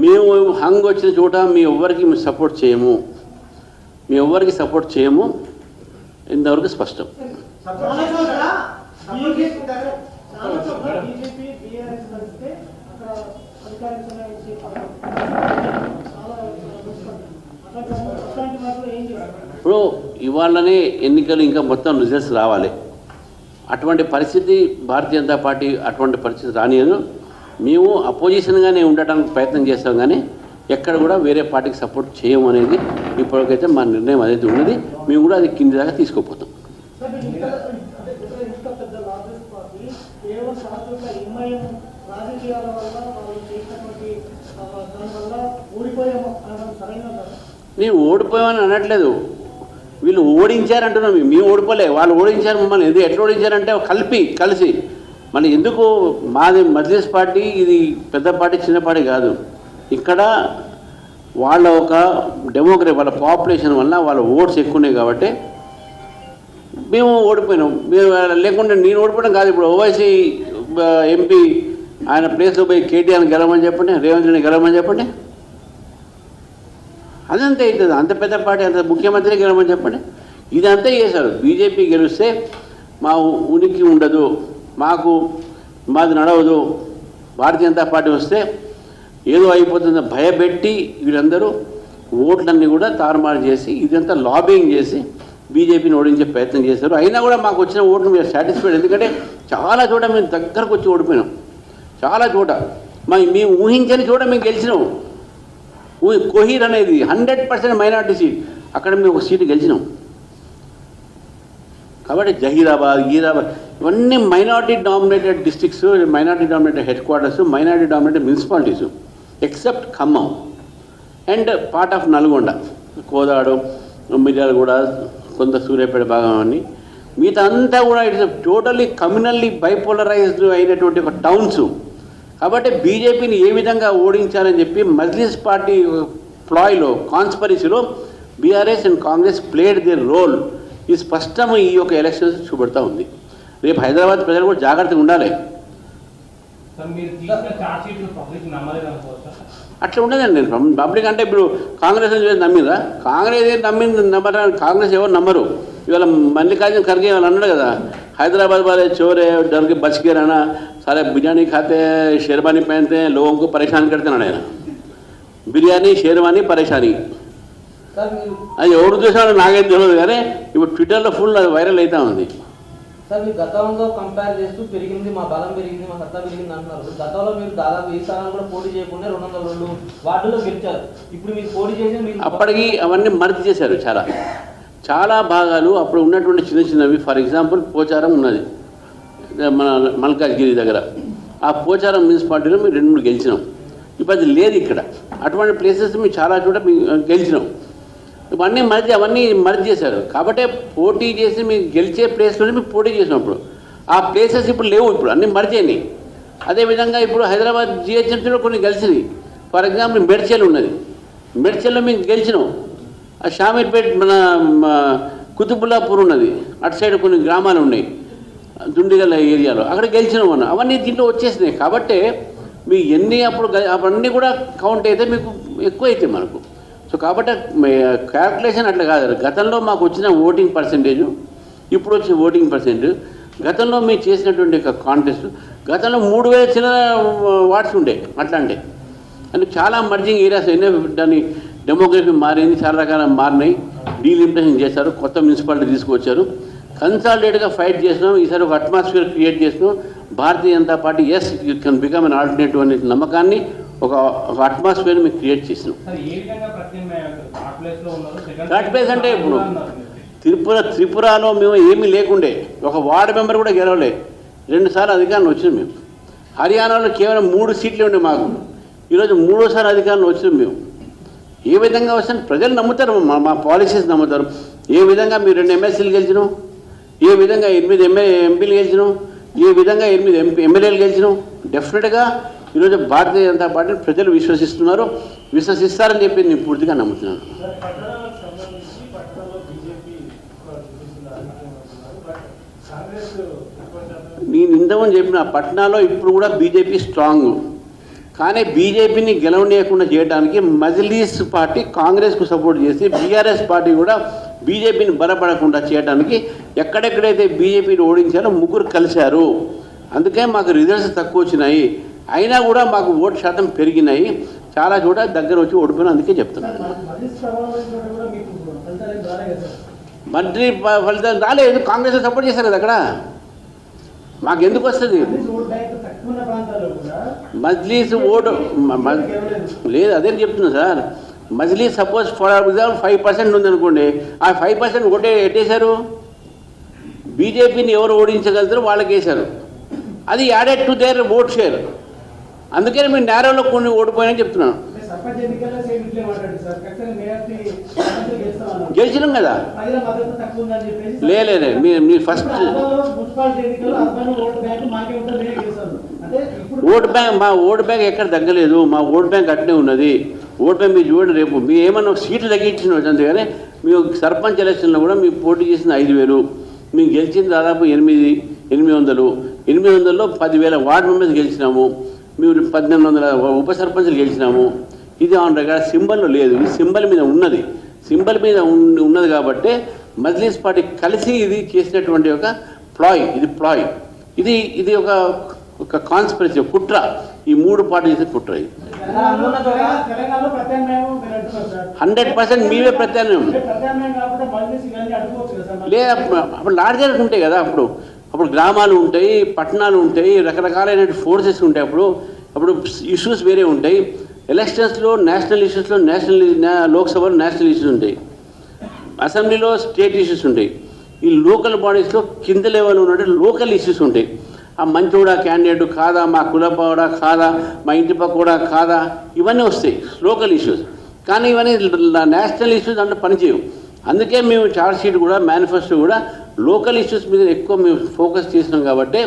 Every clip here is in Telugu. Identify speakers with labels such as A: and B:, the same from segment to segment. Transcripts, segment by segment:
A: మేము హంగ్ వచ్చిన చోట మీ ఎవ్వరికి సపోర్ట్ చేయము, మీ ఎవ్వరికి సపోర్ట్ చేయము, ఇంతవరకు స్పష్టం. ఇప్పుడు ఇవాళనే ఎన్నికలు ఇంకా మొత్తం రిజల్ట్స్ రావాలి. అటువంటి పరిస్థితి భారతీయ జనతా పార్టీ అటువంటి పరిస్థితి రానియదు. మేము అపోజిషన్గానే ఉండటానికి ప్రయత్నం చేస్తాం, కానీ ఎక్కడ కూడా వేరే పార్టీకి సపోర్ట్ చేయము అనేది ఇప్పటికైతే మా నిర్ణయం అదైతే ఉన్నది. మేము కూడా అది కింది దాకా తీసుకుపోతాం. మేము ఓడిపోయామని అనట్లేదు, వీళ్ళు ఓడించారంటున్నాం. మేము ఓడిపోలే, వాళ్ళు ఓడించారు మమ్మల్ని. ఎందుకు ఎట్లా ఓడించారంటే కలిసి మళ్ళీ ఎందుకు. మాది మజ్లిస్ పార్టీ, ఇది పెద్ద పార్టీ చిన్న పార్టీ కాదు. ఇక్కడ వాళ్ళ ఒక డెమోక్రసీ, వాళ్ళ పాపులేషన్ వల్ల వాళ్ళ ఓట్స్ ఎక్కువ ఉన్నాయి కాబట్టి మేము ఓడిపోయినాం. మీరు లేకుంటే నేను ఓడిపోవడం కాదు. ఇప్పుడు ఓవైసీ ఎంపీ ఆయన ప్లేస్లో పోయి కేటీఆర్ని గెలవమని చెప్పండి, రేవంత్ రెడ్డిని గెలవమని చెప్పండి, అదంతే అవుతుంది. అంత పెద్ద పార్టీ, అంత ముఖ్యమంత్రి గెలవమని చెప్పండి. ఇదంతా చేశారు. బీజేపీ గెలిస్తే మా ఉనికి ఉండదు, మాది నడవదు, భారతీయ జనతా పార్టీ వస్తే ఏదో అయిపోతుందో భయపెట్టి వీళ్ళందరూ ఓట్లన్నీ కూడా తారుమారు చేసి ఇదంతా లాబింగ్ చేసి బీజేపీని ఓడించే ప్రయత్నం చేశారు. అయినా కూడా మాకు వచ్చిన ఓట్లు మేము సాటిస్ఫైడ్. ఎందుకంటే చాలా చోట మేము దగ్గరకు వచ్చి ఓడిపోయినాం. చాలా చోట మేము ఊహించని చోట మేము గెలిచినాం. కోహీర్ అనేది 100% మైనార్టీ సీట్, అక్కడ మేము ఒక సీటు గెలిచినాం. కాబట్టి జహీరాబాద్, గీరాబాద్ ఇవన్నీ minority dominated districts, minority dominated head quarters, minority dominated municipalities, except Khammam and part of Nalgonda, Kodad, Miryalaguda, కొంత సూర్యాపేట భాగం అని. మిగతా అంతా కూడా ఇట్స్ టోటల్లీ కమ్యూనల్లీ బైపోలరైజ్డ్ అయినటువంటి ఒక టౌన్స్. కాబట్టి బీజేపీని ఏ విధంగా ఓడించాలని చెప్పి మజ్లిస్ పార్టీ ప్లాయ్లో, కాన్స్పరసీలో BRS and Congress played their role. ఈ స్పష్టం ఈ యొక్క ఎలక్షన్స్ చూపెడతా ఉంది. రేపు హైదరాబాద్ ప్రజలు కూడా జాగ్రత్తగా ఉండాలి. అట్లా ఉండదండి పబ్లిక్. అంటే ఇప్పుడు కాంగ్రెస్ నమ్మిందా? కాంగ్రెస్ నమ్మరా? కాంగ్రెస్ ఎవరు నమ్మరు. ఇవాళ మల్లికార్జున ఖర్గే వాళ్ళు అన్నాడు కదా, హైదరాబాద్ वाले चोर है, डर के बच के रहना, सारे बिरयानी खाते हैं, शेरवानी पहनते हैं, लोगों को परेशान करते हैं. బిర్యానీ, షేర్వానీ, పరేషానీ అది ఎవరు చూసాడో నాకేం తెలియదు, కానీ ఇప్పుడు ట్విట్టర్లో ఫుల్ అది వైరల్ అవుతా ఉంది.
B: సార్ మీరు గతంలో కంపేర్ చేస్తూ పెరిగింది, మా బలం పెరిగింది, మా సత్తా పెరిగింది అంటున్నారు. గతంలో మీరు దాదాపు ఈ స్థానాలు కూడా పోటీ చేయకుండా 202 వార్డులో గెలిచారు. ఇప్పుడు మీరు పోటీ చేసి
A: అప్పటికి అవన్నీ మర్చి చేశారు. చాలా భాగాలు అప్పుడు ఉన్నటువంటి చిన్న చిన్నవి. ఫర్ ఎగ్జాంపుల్ పోచారం ఉన్నది మన మల్కాజ్గిరి దగ్గర. ఆ పోచారం మున్సిపాలిటీలో మేము 2-3 గెలిచినాం. ఇప్పుడు అది లేదు ఇక్కడ. అటువంటి ప్లేసెస్ మేము చాలా చోట గెలిచినాం. అవన్నీ మర్జ్ చేశారు. కాబట్టి పోటీ చేసి మేము గెలిచే ప్లేస్లోనే మేము పోటీ చేసినప్పుడు ఆ ప్లేసెస్ ఇప్పుడు లేవు. ఇప్పుడు అన్నీ మర్జ్ అయినాయి. అదేవిధంగా ఇప్పుడు హైదరాబాద్ జిహెచ్ఎంసీలో కొన్ని గెలిచినాయి. ఫర్ ఎగ్జాంపుల్ మెడ్చల్ ఉన్నది, మెడ్చల్లో మేము గెలిచినాం. ఆ షామీర్పేట్, మన కుతుబుల్లాపూర్ ఉన్నది, అటు సైడ్ కొన్ని గ్రామాలు ఉన్నాయి దుండిగల్ ఏరియాలో, అక్కడ గెలిచినాం మనం. అవన్నీ దీంట్లో వచ్చేసినాయి. కాబట్టి మీకు ఎన్ని అవన్నీ కూడా కౌంట్ అయితే మీకు ఎక్కువ అవుతాయి మనకు. సో కాబట్టి క్యాల్కులేషన్ అట్లా కాదు. గతంలో మాకు వచ్చిన ఓటింగ్ పర్సెంటేజు, ఇప్పుడు వచ్చిన ఓటింగ్ పర్సెంటేజ్, గతంలో మీరు చేసినటువంటి కాంటెస్ట్, గతంలో 3000 చిన్న వార్డ్స్ ఉండే. అట్లా అంటే చాలా మర్జింగ్ ఏరియాస్ అయినా దాన్ని డెమోగ్రఫీ మారింది, చాలా రకాల మారినాయి. డీలిమిటేషన్ చేశారు, కొత్త మున్సిపాలిటీ తీసుకొచ్చారు, కన్సాలిడేట్గా ఫైట్ చేసినాం. ఈసారి ఒక అట్మాస్ఫియర్ క్రియేట్ చేసినాం. Bharatiya Janata Party as you can become an alternative అనే నమ్మకాన్ని, ఒక అట్మాస్ఫియర్ మీకు క్రియేట్ చేసినాం. థర్డ్ ప్లేస్ అంటే ఇప్పుడు త్రిపురలో మేము ఏమీ లేకుండే, ఒక వార్డు మెంబర్ కూడా గెలవలే, 2 సార్లు అధికారంలో వచ్చినాం మేము. హర్యానాలో కేవలం 3 సీట్లే ఉండే మాకు, ఈరోజు 3వ సారి అధికారంలో వచ్చినాం మేము. ఏ విధంగా వస్తే ప్రజలు నమ్ముతారు, మా పాలసీస్ నమ్ముతారు. ఏ విధంగా మీరు 2 ఎమ్మెల్సీలు గెలిచినాం, ఏ విధంగా 8 ఎంపీలు గెలిచినాం, ఏ విధంగా 8 ఎమ్మెల్యేలు గెలిచినాం. డెఫినెట్గా ఈరోజు భారతీయ జనతా పార్టీ ప్రజలు విశ్వసిస్తున్నారు, విశ్వసిస్తారని చెప్పి నేను పూర్తిగా నమ్ముతున్నాను. నేను ఇంతకుముందు చెప్పిన పట్నాలో ఇప్పుడు కూడా బీజేపీ స్ట్రాంగ్, కానీ బీజేపీని గెలవనీయకుండా చేయడానికి మజ్లీస్ పార్టీ కాంగ్రెస్కు సపోర్ట్ చేసి బీఆర్ఎస్ పార్టీ కూడా బీజేపీని బలపడకుండా చేయడానికి ఎక్కడెక్కడైతే బీజేపీని ఓడించారో ముగ్గురు కలిశారు. అందుకే మాకు రిజల్ట్స్ తక్కువ వచ్చినాయి, అయినా కూడా మాకు ఓటు శాతం పెరిగినాయి. చాలా చోట దగ్గర వచ్చి ఓడిపోయినా. అందుకే చెప్తున్నాను. మంత్రి ఫలితాలు రాలేదు, కాంగ్రెస్ సపోర్ట్ చేశారు కదా అక్కడ. మాకు ఎందుకు వస్తుంది మజ్లీస్ ఓటు లేదు? అదే చెప్తున్నా sir. Majlis suppose for example 5% ఉందనుకోండి, ఆ 5% ఓటే ఎట్టేశారు. బీజేపీని ఎవరు ఓడించగలుగుతారో వాళ్ళకి వేశారు. అది added to their vote share. అందుకని మీరు నేరోలో కొన్ని ఓడిపోయాయని చెప్తున్నాను. గెలిచినాం కదా. లేలే మీరు ఫస్ట్ ఓట్ బ్యాంక్, మా ఓట్ బ్యాంక్ ఎక్కడ తగ్గలేదు. మా ఓట్ బ్యాంక్ అట్నే ఉన్నది. ఓట్ బ్యాంక్ మీరు చూడండి, రేపు మీ ఏమన్నా సీట్లు తగ్గించిన అంతేగాని మేము సర్పంచ్ ఎలక్షన్లో కూడా మీరు పోటీ చేసిన 5,000, మేము గెలిచింది దాదాపు 800. 800లో 10,000 వార్డు మెంబర్స్ గెలిచినాము. మేము 1,800 ఉప సర్పంచ్లు గెలిచినాము. ఇది ఆన్ రికార్డ్. సింబల్లో లేదు, ఇది సింబల్ మీద ఉన్నది. సింబల్ మీద ఉన్నది కాబట్టి మజ్లీస్ పార్టీ కలిసి ఇది చేసినటువంటి ఒక ప్లాయ్. ఇది ప్లాయ్. ఇది ఒక కాన్స్పిరసీ, కుట్ర. ఈ మూడు పార్టీలు చేసే కుట్ర. ఇది 100% మీవే ప్రత్యామ్నాయం. లేదా అప్పుడు లార్జర్ ఉంటాయి కదా. అప్పుడు గ్రామాలు ఉంటాయి, పట్టణాలు ఉంటాయి, రకరకాలైన ఫోర్సెస్ ఉంటాయి. అప్పుడు ఇష్యూస్ వేరే ఉంటాయి. ఎలక్షన్స్లో నేషనల్ ఇష్యూస్లో లోక్సభలో నేషనల్ ఇష్యూస్ ఉంటాయి, అసెంబ్లీలో స్టేట్ ఇష్యూస్ ఉంటాయి. ఈ లోకల్ బాడీస్లో కింద లెవెల్లో ఉన్నట్టు లోకల్ ఇష్యూస్ ఉంటాయి. ఆ మంచోడా క్యాండిడేట్ కాదా, మా కులపోడా కాదా, మా ఇంటి పక్కోడా కాదా, ఇవన్నీ వస్తాయి లోకల్ ఇష్యూస్. కానీ ఇవన్నీ నేషనల్ ఇష్యూస్ అంటే పనిచేయవు. అందుకే మేము చార్జ్ షీట్ కూడా, మేనిఫెస్టో కూడా లోకల్ ఇష్యూస్ మీద ఎక్కువ మేము ఫోకస్ చేసినాం. కాబట్టి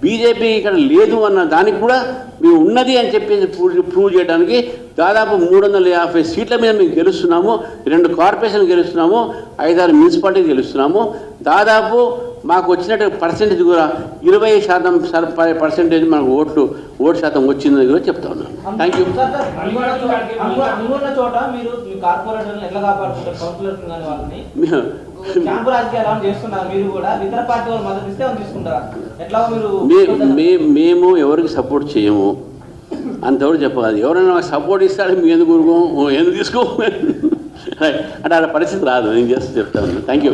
A: బీజేపీ ఇక్కడ లేదు అన్న దానికి కూడా మేము ఉన్నది అని చెప్పేసి ప్రూవ్ చేయడానికి దాదాపు 350 సీట్ల మీద మేము గెలుస్తున్నాము. 2 కార్పొరేషన్లు గెలుస్తున్నాము, 5-6 మున్సిపాలిటీలు గెలుస్తున్నాము. దాదాపు మాకు వచ్చినట్టు పర్సెంటేజ్ కూడా 20% మనకు ఓటు శాతం వచ్చిందని కూడా చెప్తా ఉన్నాను. Thank you. మేము ఎవరికి సపోర్ట్ చేయము అంతవరకు చెప్పాలి. ఎవరైనా నాకు సపోర్ట్ ఇస్తాడు, మేము ఎందుకు తీసుకో అంటే ఆ పరిస్థితి రాదు. నేను చేస్తే చెప్తాను. Thank you.